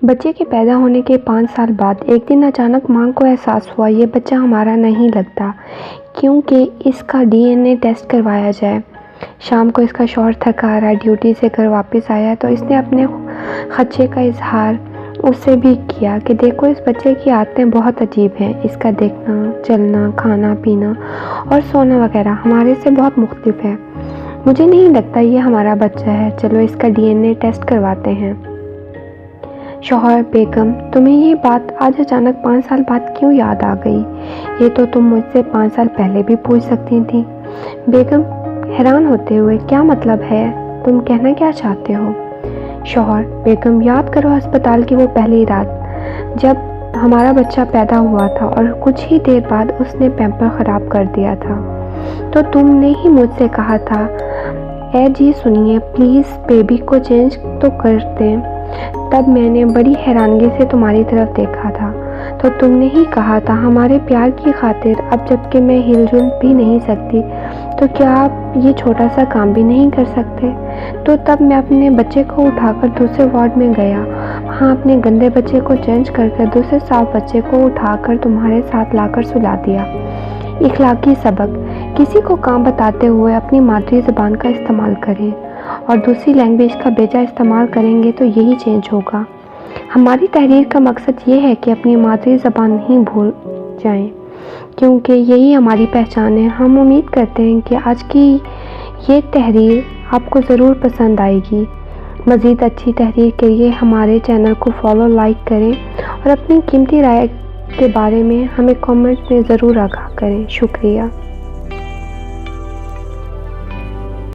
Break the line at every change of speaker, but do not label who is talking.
بچے کے پیدا ہونے کے 5 سال بعد ایک دن اچانک ماں کو احساس ہوا یہ بچہ ہمارا نہیں لگتا، کیونکہ اس کا DNA ٹیسٹ کروایا جائے۔ شام کو اس کا شوہر تھکا ہارا ڈیوٹی سے گھر واپس آیا تو اس نے اپنے خدشے کا اظہار اس سے بھی کیا کہ دیکھو اس بچے کی عادتیں بہت عجیب ہیں، اس کا دیکھنا، چلنا، کھانا پینا اور سونا وغیرہ ہمارے سے بہت مختلف ہے۔ مجھے نہیں لگتا یہ ہمارا بچہ ہے، چلو اس کا DNA ٹیسٹ کرواتے ہیں۔ شوہر: بیگم تمہیں یہ بات آج اچانک 5 سال بعد کیوں یاد آ گئی؟ یہ تو تم مجھ سے 5 سال پہلے بھی پوچھ سکتی تھی۔ بیگم حیران ہوتے ہوئے: کیا مطلب ہے؟ تم کہنا کیا چاہتے ہو؟ شوہر: بیگم یاد کرو ہسپتال کی وہ پہلی رات جب ہمارا بچہ پیدا ہوا تھا اور کچھ ہی دیر بعد اس نے پیمپر خراب کر دیا تھا، تو تم نے ہی مجھ سے کہا تھا اے جی سنیے پلیز بیبی کو چینج تو کر دیں۔ تب میں نے بڑی حیرانگی سے تمہاری طرف دیکھا تھا تو تم نے ہی کہا تھا ہمارے پیار کی خاطر اب جب کہ میں ہل جل بھی نہیں سکتی تو کیا آپ یہ چھوٹا سا کام بھی نہیں کر سکتے؟ تو تب میں اپنے بچے کو اٹھا کر دوسرے وارڈ میں گیا، وہاں اپنے گندے بچے کو چینج کر دوسرے صاف بچے کو اٹھا کر تمہارے ساتھ لا کر سلا دیا۔ اخلاقی سبق: کسی کو کام بتاتے ہوئے اپنی مادری زبان کا استعمال کریں اور دوسری لینگویج کا بیجا استعمال کریں گے تو یہی چینج ہوگا۔ ہماری تحریر کا مقصد یہ ہے کہ اپنی مادری زبان نہیں بھول جائیں، کیونکہ یہی ہماری پہچان ہے۔ ہم امید کرتے ہیں کہ آج کی یہ تحریر آپ کو ضرور پسند آئے گی۔ مزید اچھی تحریر کے لیے ہمارے چینل کو فالو، لائک کریں اور اپنی قیمتی رائے کے بارے میں ہمیں کامنٹ میں ضرور آگاہ کریں۔ شکریہ۔